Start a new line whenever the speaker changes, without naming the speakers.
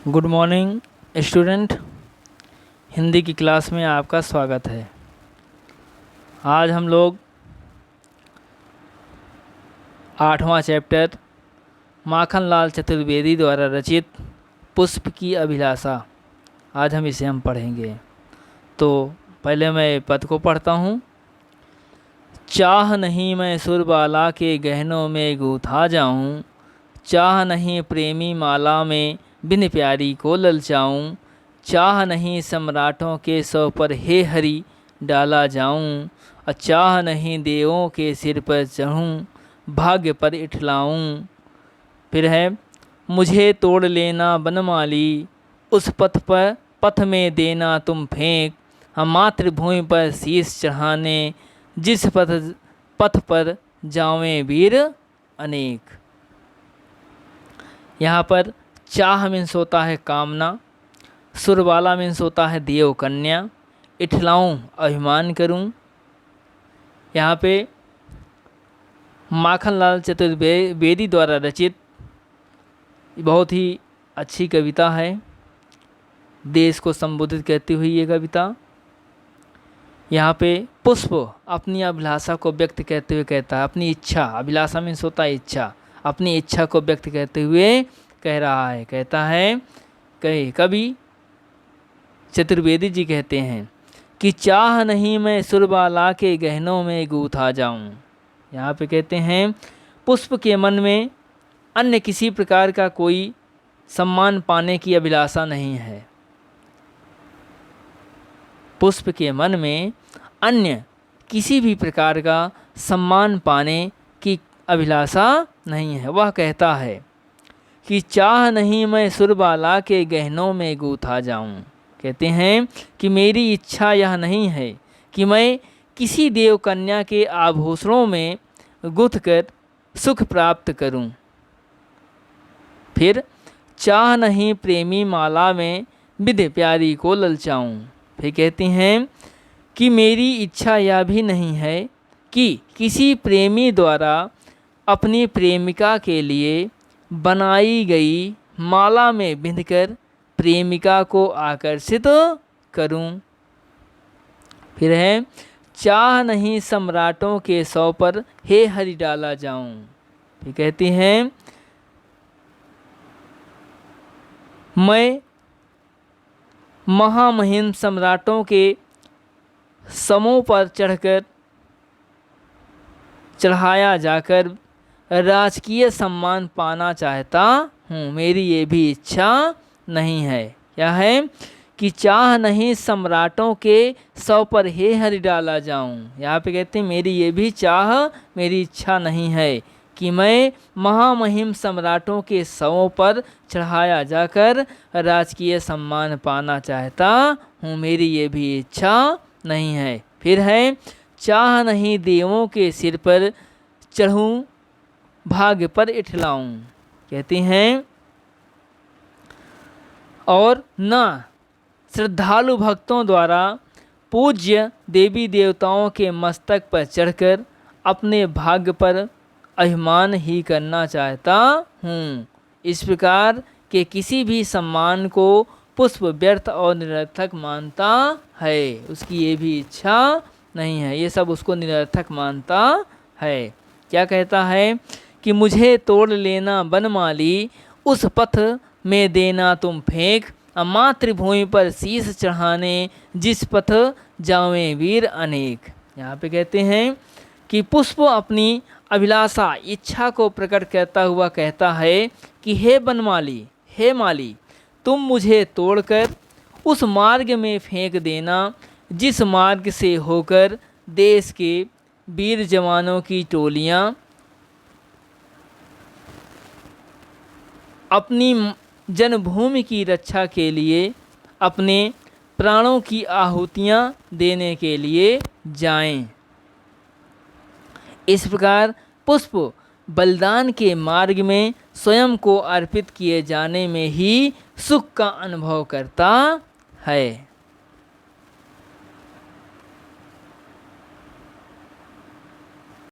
Good morning student. Hindi की class में आपका स्वागत है। आज हम लोग 8वां चैप्टर माखनलाल चतुर्वेदी द्वारा रचित पुष्प की अभिलाषा, आज हम पढ़ेंगे। तो पहले मैं पद को पढ़ता हूँ। चाह नहीं मैं सुरबाला के गहनों में गूथा जाऊँ, चाह नहीं प्रेमी माला में बिन प्यारी को ललचाऊँ, चाह नहीं सम्राटों के सौ पर हे हरि डाला जाऊँ, और चाह नहीं देवों के सिर पर चढ़ूँ भाग्य पर इठलाऊँ। फिर है, मुझे तोड़ लेना बनमाली उस पथ में देना तुम फेंक, हम मातृभूमि पर शीश चढ़ाने जिस पथ पर जावें वीर अनेक। यहाँ पर चाह मीन्स होता है कामना, सुरबाला मीन्स होता है देव कन्या, इठलाऊं अभिमान करूं। यहाँ पे माखनलाल चतुर्वेदी द्वारा रचित बहुत ही अच्छी कविता है, देश को संबोधित करती हुई ये कविता। यहाँ पे पुष्प अपनी अभिलाषा को व्यक्त करते हुए कहता है, अपनी इच्छा, अभिलाषा मीन्स होता है इच्छा, अपनी इच्छा को व्यक्त करते हुए कह रहा है, कहता है कवि चतुर्वेदी जी कहते हैं कि चाह नहीं मैं सुरबाला के गहनों में गूथा जाऊं। यहाँ पे कहते हैं पुष्प के मन में अन्य किसी प्रकार का कोई सम्मान पाने की अभिलाषा नहीं है। पुष्प के मन में अन्य किसी भी प्रकार का सम्मान पाने की अभिलाषा नहीं है। वह कहता है कि चाह नहीं मैं सुरबाला के गहनों में गूथा जाऊं। कहते हैं कि मेरी इच्छा यह नहीं है कि मैं किसी देव कन्या के आभूषणों में गुथ कर सुख प्राप्त करूं। फिर चाह नहीं प्रेमी माला में विध प्यारी को ललचाऊं। फिर कहते हैं कि मेरी इच्छा यह भी नहीं है कि किसी प्रेमी द्वारा अपनी प्रेमिका के लिए बनाई गई माला में बिंधकर प्रेमिका को आकर्षित करूं। फिर है, चाह नहीं सम्राटों के सौ पर हे हरि डाला जाऊं। फिर कहती हैं, मैं महामहिम सम्राटों के समों पर चढ़ाया जाकर राजकीय सम्मान पाना चाहता हूँ। मेरी ये भी इच्छा नहीं है। क्या है कि चाह नहीं सम्राटों के सौ पर हे हरि डाला जाऊँ। यहाँ पे कहते हैं मेरी ये भी चाह, मेरी इच्छा नहीं है कि मैं महामहिम सम्राटों के सौ पर चढ़ाया जाकर राजकीय सम्मान पाना चाहता हूँ। मेरी ये भी इच्छा नहीं है। फिर है, चाह नहीं देवों के सिर पर चढ़ूं भाग्य पर इठलाऊं। कहती हैं, और न श्रद्धालु भक्तों द्वारा पूज्य देवी देवताओं के मस्तक पर चढ़कर अपने भाग्य पर अभिमान ही करना चाहता हूँ। इस प्रकार के किसी भी सम्मान को पुष्प व्यर्थ और निरर्थक मानता है। उसकी ये भी इच्छा नहीं है, ये सब उसको निरर्थक मानता है। क्या कहता है कि मुझे तोड़ लेना बनमाली उस पथ में देना तुम फेंक, मातृभूमि पर शीश चढ़ाने जिस पथ जावें वीर अनेक। यहाँ पे कहते हैं कि पुष्प अपनी अभिलाषा, इच्छा को प्रकट करता हुआ कहता है कि हे बनमाली, हे माली, तुम मुझे तोड़कर उस मार्ग में फेंक देना जिस मार्ग से होकर देश के वीर जवानों की टोलियाँ अपनी जन्मभूमि की रक्षा के लिए अपने प्राणों की आहुतियाँ देने के लिए जाएं। इस प्रकार पुष्प बलिदान के मार्ग में स्वयं को अर्पित किए जाने में ही सुख का अनुभव करता है।